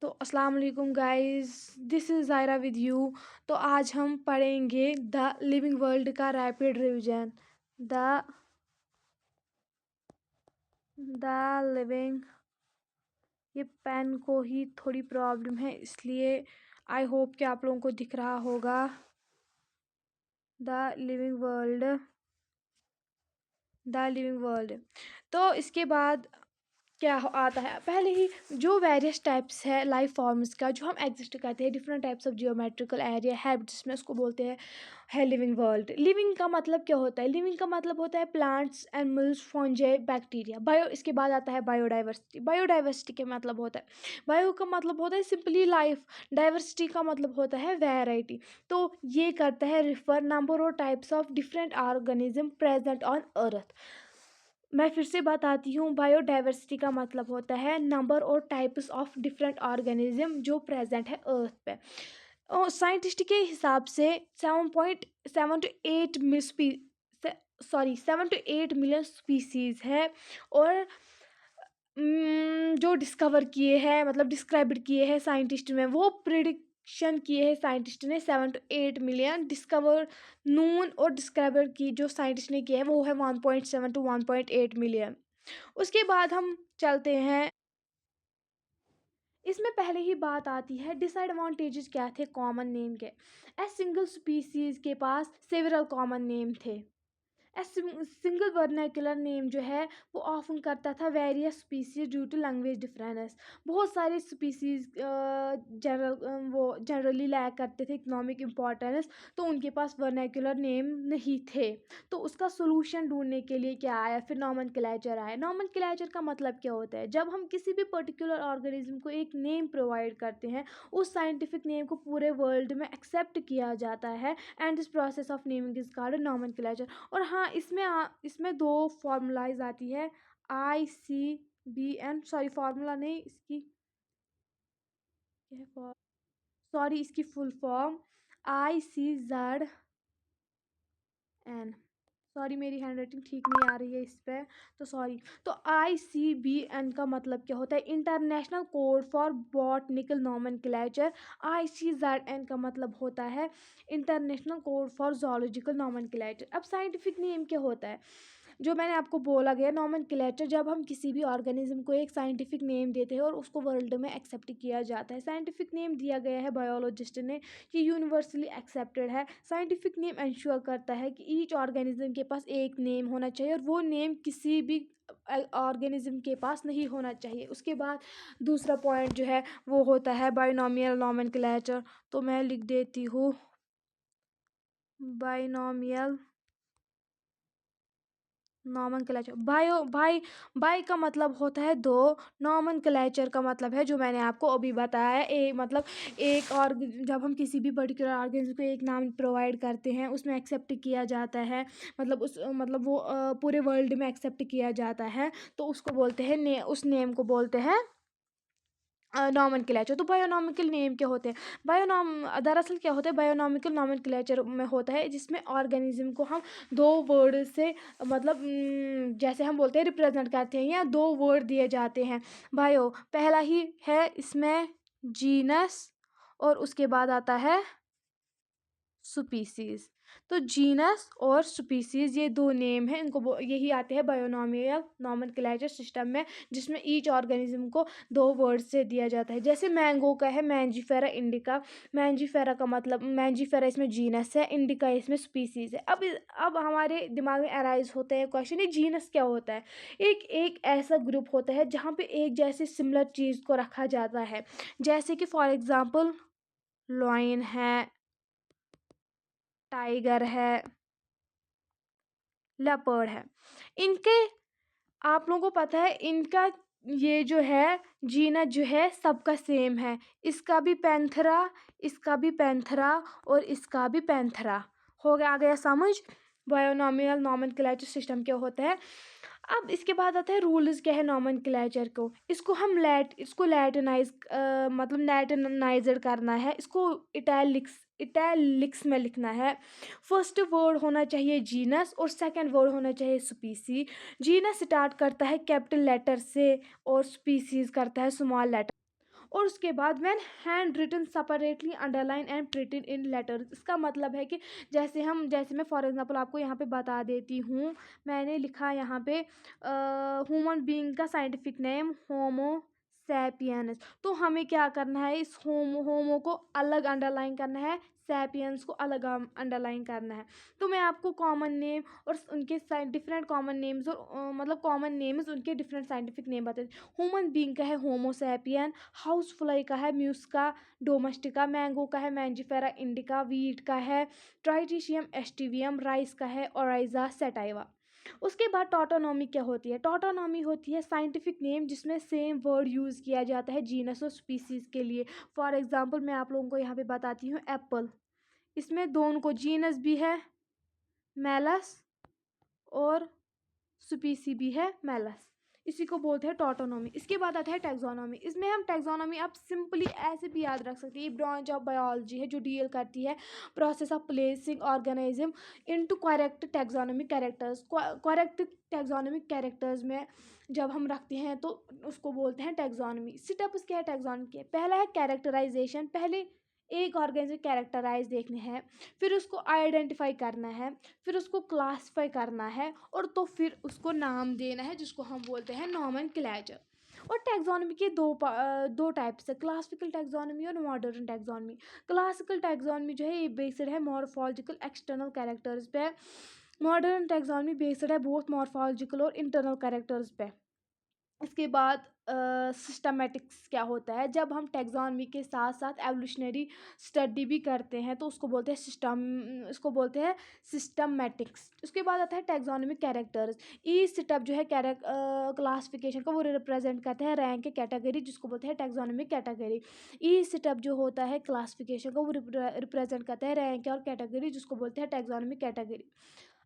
तो अस्सलाम वालेकुम guys, this is Zaira with you. तो आज हम पढ़ेंगे द लिविंग वर्ल्ड का rapid revision. The the living, ये पेन को ही थोड़ी प्रॉब्लम है, इसलिए आई होप कि आप लोगों को दिख रहा होगा। The living world, the living world. तो इसके बाद क्या आता है, पहले ही जो वेरियस टाइप्स है लाइफ फॉर्म्स का जो हम एग्जिस्ट करते हैं, different types of geometrical area है जिसमें उसको बोलते हैं है लिविंग वर्ल्ड। लिविंग का मतलब क्या होता है? लिविंग का मतलब होता है plants, animals, fungi, bacteria. Bio, इसके बाद आता है बायोडाइवर्सिटी। बायोडाइवर्सिटी का मतलब होता है, बायो का मतलब होता है सिंपली लाइफ, डाइवर्सिटी का मतलब होता है वैरायटी। तो ये करता है रिफर नंबर और types of different organism present on earth. मैं फिर से बताती हूँ, बायोडाइवर्सिटी का मतलब होता है नंबर और टाइप्स ऑफ डिफरेंट ऑर्गेनिज्म जो प्रेजेंट है अर्थ पे। और साइंटिस्ट के हिसाब से 7.8 स्पीसीज है। और जो डिस्कवर किए हैं, मतलब डिस्क्राइब्ड किए हैं साइंटिस्ट में, वो प्रिडिक्शन किए हैं साइंटिस्ट ने 7 to 8 मिलियन। डिस्कवर नून और डिस्क्राइबर की जो साइंटिस्ट ने किया है वो है 1.7 to 1.8 मिलियन। उसके बाद हम चलते हैं, इसमें पहले ही बात आती है डिसएडवांटेजेस क्या थे कॉमन नेम के। ए सिंगल स्पीसीज के पास सेवरल कॉमन नेम थे। सिंगल वर्नाक्युलर नेम जो है वो ऑफन करता था various species due to language difference. बहुत सारे स्पीसीज वो जनरली लैक करते थे इकोनॉमिक इम्पोर्टेंस, तो उनके पास वर्नाक्युलर नेम नहीं थे। तो उसका सोल्यूशन ढूंढने के लिए क्या आया, फिर नॉमेनक्लेचर आया। नॉमेनक्लेचर का मतलब क्या होता है? जब हम किसी भी पर्टिकुलर ऑर्गेनिज्म को एक नेम प्रोवाइड करते हैं, उस साइंटिफिक नेम को पूरे वर्ल्ड में एक्सेप्ट किया जाता है, and this process of naming is called nomenclature. और हाँ, इसमें दो फॉर्मूलाइज आती है, ICBN, सॉरी फार्मूला नहीं, इसकी सॉरी इसकी फुल फॉर्म ICZN। सॉरी मेरी हैंड राइटिंग ठीक नहीं आ रही है इस पर, तो सॉरी। तो ICBN का मतलब क्या होता है? International code for botanical nomenclature. ICZN का मतलब होता है international code for zoological nomenclature. अब साइंटिफिक नेम क्या होता है? जो मैंने आपको बोला गया नॉमेनक्लेचर, जब हम किसी भी ऑर्गेनिज्म को एक साइंटिफिक नेम देते हैं और उसको वर्ल्ड में एक्सेप्ट किया जाता है। साइंटिफिक नेम दिया गया है बायोलॉजिस्ट ने, ये यूनिवर्सली एक्सेप्टेड है। साइंटिफिक नेम इंश्योर करता है कि ईच ऑर्गेनिज्म के पास एक नेम होना चाहिए और वो नेम किसी भी ऑर्गेनिज्म के पास नहीं होना चाहिए। उसके बाद दूसरा पॉइंट जो है वो होता है बाइनोमियल नॉमेनक्लेचर। तो मैं लिख देती हूँ बाइनोमियल नॉमेनक्लेचर। बाई का मतलब होता है दो, नॉमेनक्लेचर का मतलब है जो मैंने आपको अभी बताया है, मतलब एक। और जब हम किसी भी पर्टिकुलर ऑर्गेनिज्म को एक नाम प्रोवाइड करते हैं, उसमें एक्सेप्ट किया जाता है, मतलब वो पूरे वर्ल्ड में एक्सेप्ट किया जाता है, तो उसको बोलते हैं उस नेम को बोलते हैं नॉमेनक्लेचर। तो बायोनॉमिकल नेम क्या होते हैं? दरअसल क्या होता है, बायोनॉमिकल नॉमेनक्लेचर में होता है जिसमें ऑर्गेनिज्म को हम दो वर्ड से, मतलब जैसे हम बोलते हैं रिप्रेजेंट करते हैं, या दो वर्ड दिए जाते हैं। बायो पहला ही है इसमें जीनस, और उसके बाद आता है स्पीसीज। तो जीनस और स्पीसीज ये दो नेम हैं, इनको यही आते हैं बायोनॉमियल नॉमेनक्लेचर सिस्टम में, जिसमें ईच ऑर्गेनिज्म को दो वर्ड से दिया जाता है। जैसे मैंगो का है मैंजीफेरा इंडिका। मैंजीफेरा का मतलब, मैंजीफेरा इसमें जीनस है, इंडिका इसमें स्पीसीज है। अब हमारे दिमाग में अराइज होता है क्वेश्चन, ये जीनस क्या होता है? एक ऐसा ग्रुप होता है जहाँ पे एक जैसे सिमिलर चीज़ को रखा जाता है, जैसे कि फॉर एग्जाम्पल लॉयन है, टाइगर है, लेपर्ड है। इनके, आप लोगों को पता है इनका ये जो है जीनस जो है सबका सेम है। इसका भी पैंथरा, इसका भी पैंथरा, और इसका भी पैंथरा। आ गया समझ बायोनॉमियल नॉमेनक्लेचर सिस्टम क्या होता है। अब इसके बाद आता है रूल्स क्या है नॉमेनक्लेचर को। इसको लैटिनाइज, मतलब लैटिनाइज्ड करना है, इसको इटैलिक्स में लिखना है। फर्स्ट वर्ड होना चाहिए जीनस और सेकंड वर्ड होना चाहिए स्पीसी। जीनस स्टार्ट करता है कैपिटल लेटर से और स्पीसीज करता है स्मॉल लेटर। और उसके बाद when hand written separately underline and printed in letters, इसका मतलब है कि जैसे मैं फॉर एग्जांपल आपको यहाँ पे बता देती हूँ। मैंने लिखा यहाँ पे ह्यूमन बीइंग का साइंटिफिक नेम होमो सैपियंस, तो हमें क्या करना है, इस होमो को अलग अंडरलाइन करना है, सैपियंस को अलग अंडरलाइन करना है। तो मैं आपको कॉमन नेम और उनके डिफरेंट कॉमन नेम्स और मतलब कॉमन नेम्स उनके डिफरेंट साइंटिफिक नेम बताते हैं। ह्यूमन बीइंग का है होमो सैपियन, हाउस फ्लाई का है म्यूस्का डोमेस्टिका, मैंगो का है मैंजिफेरा इंडिका, वीट का है ट्राइटिशियम एस्टिवियम, राइस का है ओराइजा सेटाइवा। उसके बाद टॉटोनॉमी क्या होती है, टॉटोनॉमी होती है साइंटिफिक नेम जिसमें सेम वर्ड यूज़ किया जाता है जीनस और स्पीसीज के लिए। फॉर एग्जांपल मैं आप लोगों को यहाँ पे बताती हूँ एप्पल, इसमें दोनों को जीनस भी है मेलस और स्पीसी भी है मेलस, इसी को बोलते हैं टॉटोनॉमी। इसके बाद आता है टैक्सोनॉमी, इसमें हम टैक्सोनॉमी आप सिंपली ऐसे भी याद रख सकते हैं, ये ब्रांच ऑफ बायोलॉजी है जो डील करती है process of placing organism into correct taxonomic characters. Correct taxonomic characters में जब हम रखते हैं तो उसको बोलते हैं टैक्सोनॉमी। स्टेप्स क्या है टैक्सोनॉमी के, पहला है कैरेक्टराइजेशन, पहले एक ऑर्गेनिज्म कैरेक्टराइज देखने हैं, फिर उसको आइडेंटिफाई करना है, फिर उसको क्लासिफाई करना है और तो फिर उसको नाम देना है जिसको हम बोलते हैं नॉमेनक्लेचर। और टैक्सोनॉमी के दो टाइप्स है, क्लासिकल टैक्सोनॉमी और मॉडर्न टैक्सोनॉमी। क्लासिकल टैक्सोनॉमी जो है ये बेस्ड है मॉर्फोलॉजिकल एक्सटर्नल कैरेक्टर्स पे, मॉडर्न टैक्सोनॉमी बेस्ड है बोथ मॉर्फोलॉजिकल और इंटरनल कैरेक्टर्स पे। इसके बाद सिस्टमेटिक्स क्या होता है, जब हम टैक्सोनॉमी के साथ साथ एवोल्यूशनरी स्टडी भी करते हैं तो उसको बोलते हैं सिस्टमेटिक्स। उसके बाद आता है टैक्सोनॉमिक कैरेक्टर्स, ई स्टेप जो है क्लासिफिकेशन का वो रिप्रेजेंट करते हैं रैंक के कैटेगरी जिसको बोलते हैं टैक्सोनॉमिक कैटेगरी। ई स्टेप जो होता है क्लासिफिकेशन का वो रिप्रेजेंट करते हैं रैंक और कैटेगरी जिसको बोलते हैं टैक्सोनॉमिक कैटेगरी।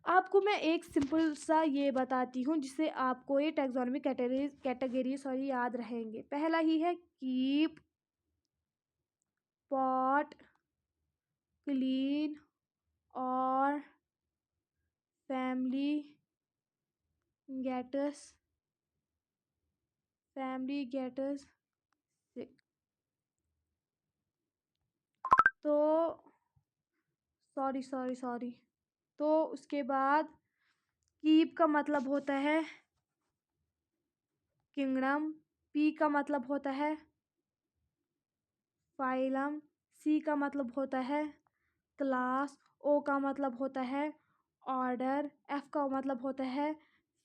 आपको मैं एक सिंपल सा ये बताती हूँ जिससे आपको ये टैक्सोनॉमिक कैटेगरी याद रहेंगे। पहला ही है कीप, पॉट, क्लीन और फैमिली गेटस सिक। तो सॉरी तो उसके बाद कीप का मतलब होता है किंगडम, पी का मतलब होता है फाइलम, सी का मतलब होता है क्लास, ओ का मतलब होता है ऑर्डर, एफ का मतलब होता है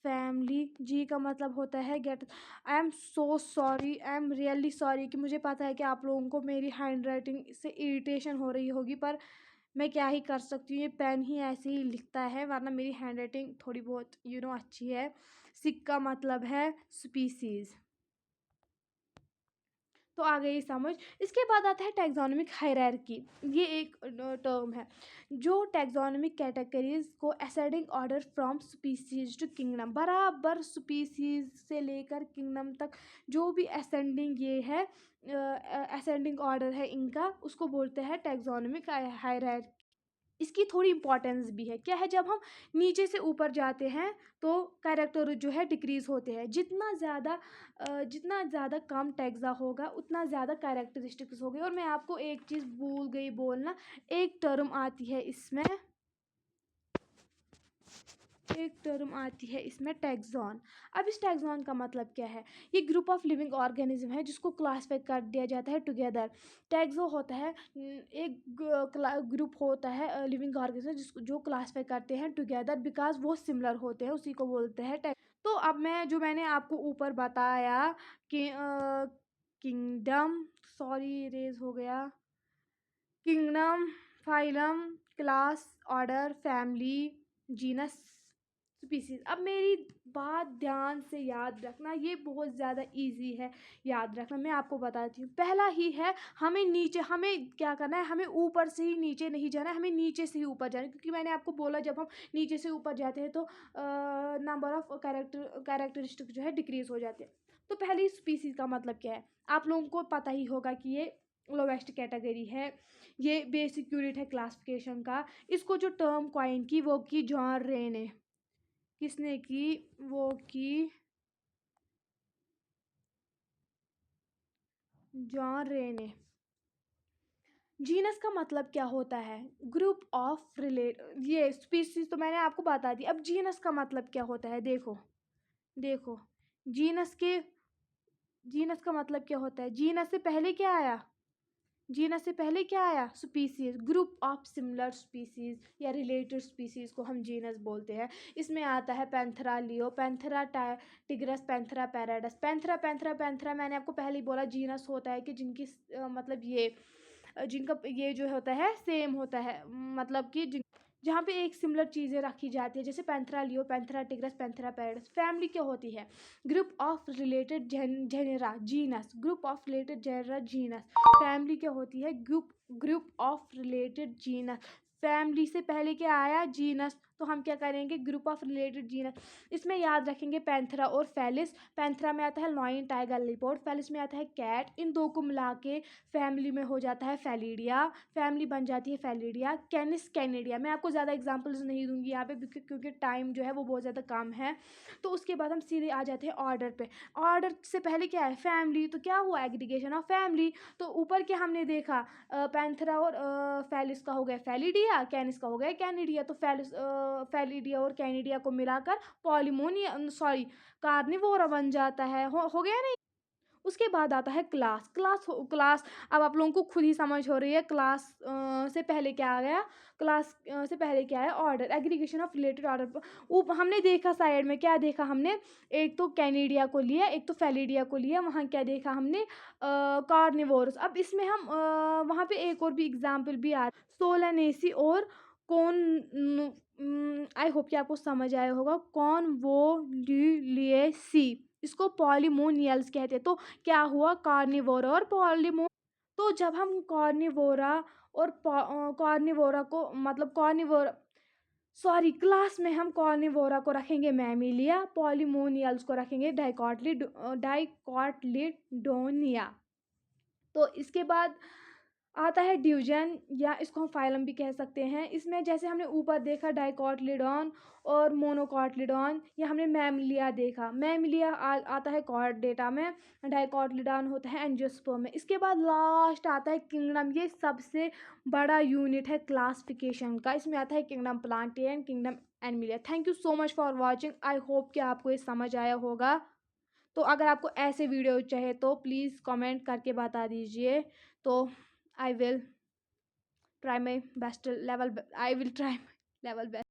फैमिली, जी का मतलब होता है gate. I am so sorry, I am really sorry कि मुझे पता है कि आप लोगों को मेरी हैंड राइटिंग से इरिटेशन हो रही होगी, पर मैं क्या ही कर सकती हूँ, ये पेन ही ऐसे ही लिखता है, वरना मेरी हैंड राइटिंग थोड़ी बहुत अच्छी है। सिक का मतलब है स्पीसीज, तो आ गई समझ। इसके बाद आता है टैक्सोनॉमिक हायरार्की, ये एक टर्म है जो टैक्सोनॉमिक कैटेगरीज को ascending order from species to kingdom, बराबर स्पीसीज से लेकर किंगडम तक जो भी असेंडिंग ये है असेंडिंग ऑर्डर है इनका, उसको बोलते हैं टैक्सोनॉमिक हायरार्की। इसकी थोड़ी इंपॉर्टेंस भी है, क्या है, जब हम नीचे से ऊपर जाते हैं तो कैरेक्टर जो है डिक्रीज होते हैं, जितना ज़्यादा कम टैक्सा होगा उतना ज़्यादा कैरेक्टरिस्टिक्स होगी। और मैं आपको एक चीज़ भूल गई बोलना, एक टर्म आती है इसमें टैक्सॉन। अब इस टैक्सॉन का मतलब क्या है, ये ग्रुप ऑफ लिविंग ऑर्गेनिज्म है जिसको क्लासिफाई कर दिया जाता है टुगेदर। टैक्सो होता है एक ग्रुप होता है लिविंग ऑर्गेनिज्म जिसको जो क्लासिफाई करते हैं टुगेदर बिकॉज वो सिमिलर होते हैं, उसी को बोलते हैं टैक्स। तो अब मैंने आपको ऊपर बताया कि किंगडम, सॉरी रेज हो गया, kingdom, phylum, class, order, family, genus, species. अब मेरी बात ध्यान से याद रखना, ये बहुत ज़्यादा इजी है याद रखना, मैं आपको बताती हूँ। पहला ही है हमें क्या करना है, हमें ऊपर से ही नीचे नहीं जाना है, हमें नीचे से ही ऊपर जाना है, क्योंकि मैंने आपको बोला जब हम नीचे से ऊपर जाते हैं तो नंबर ऑफ कैरेक्टरिस्टिक जो है डिक्रीज हो जाते हैं। तो पहली स्पीसीज का मतलब क्या है, आप लोगों को पता ही होगा कि ये लोवेस्ट कैटेगरी है, ये बेसिक यूनिट है क्लासिफिकेशन का। इसको जो टर्म कॉइन की वो की जॉन रे ने, किसने की, वो की जॉन रे ने। जीनस का मतलब क्या होता है? ग्रुप ऑफ रिलेट, ये स्पीसीज तो मैंने आपको बता दी। अब जीनस का मतलब क्या होता है? देखो देखो, जीनस के जीनस का मतलब क्या होता है? जीनस से पहले क्या आया? जीनस से पहले क्या आया? Species, group of similar species या रिलेटेड स्पीसीज को हम जीनस बोलते हैं। इसमें आता है Panthera leo, Panthera tigris, Panthera pardus. Panthera Panthera Panthera मैंने आपको पहले ही बोला जीनस होता है कि जिनकी मतलब ये जिनका ये जो होता है सेम होता है, मतलब कि जहाँ पे एक सिमिलर चीज़ें रखी जाती है, जैसे Panthera leo, Panthera tigris, Panthera pardus. Family क्या होती है? Group of related genera genus, group of related genera genus. Family क्या होती है? Group of related genus. Family से पहले क्या आया? जीनस। तो हम क्या करेंगे? Group of related genus. इसमें याद रखेंगे पैंथरा और फेलिस। पैंथरा में आता है लॉयन, टाइगर, लिपोर्ट। फेलिस में आता है कैट। इन दो को मिला के फैमिली में हो जाता है फेलिडिया, फैमिली बन जाती है फेलिडिया। कैनिस, कैनेडिया। मैं आपको ज़्यादा एग्जांपल्स नहीं दूंगी यहाँ पे क्योंकि टाइम जो है वो बहुत ज़्यादा कम है। तो उसके बाद हम सीधे आ जाते हैं ऑर्डर पे। ऑर्डर से पहले क्या है? फैमिली। तो क्या हुआ? Aggregation of family. तो ऊपर क्या हमने देखा? पैंथरा और फेलिस का हो गया फेलिडिया, कैनिस का हो गया कैनेडिया। तो फेलिडिया और कैनेडिया को मिलाकर पॉलीमोनिया, सॉरी, कार्निवोरा बन जाता है। हो गया नहीं? उसके बाद आता है क्लास। क्लास अब आप लोगों को खुद ही समझ हो रही है। क्लास से पहले क्या आ गया? क्लास से पहले क्या है? Order, aggregation of related order. हमने देखा साइड में, क्या देखा हमने? एक तो कैनेडिया को लिया, एक तो फेलिडिया को लिया। वहाँ क्या देखा हमने? कार्निवोरस। अब इसमें हम वहाँ पे एक और भी एग्जाम्पल भी आ, सोलानेसी और कौन, आई होप कि आपको समझ आया होगा। कौन वो सी, इसको पॉलीमोनियल्स कहते हैं। तो क्या हुआ? कार्निवोरा और पॉलीमो। तो जब हम कार्निवोरा और कार्निवोरा को मतलब कार्निवोरा, सॉरी, क्लास में हम कार्निवोरा को रखेंगे मैमिलिया, पॉलीमोनियल्स को रखेंगे डाइकॉटलिडोनिया। तो इसके बाद आता है डिवीजन, या इसको हम फाइलम भी कह सकते हैं। इसमें जैसे हमने ऊपर देखा डाइकॉटलिडॉन और मोनोकॉटलिडॉन, या हमने मैमलिया देखा। मैमलिया आता है कॉर्डेटा में, डाइकॉटलिडॉन होता है एंजियोस्पर्म में। इसके बाद लास्ट आता है किंगडम। ये सबसे बड़ा यूनिट है क्लासिफिकेशन का। इसमें आता है kingdom plantain, kingdom Animalia. Thank you so much for watching. I hope कि आपको ये समझ आया होगा। तो अगर आपको ऐसे वीडियो चाहिए तो प्लीज़ कमेंट करके बता दीजिए। तो I will try my best level. I will try my level best.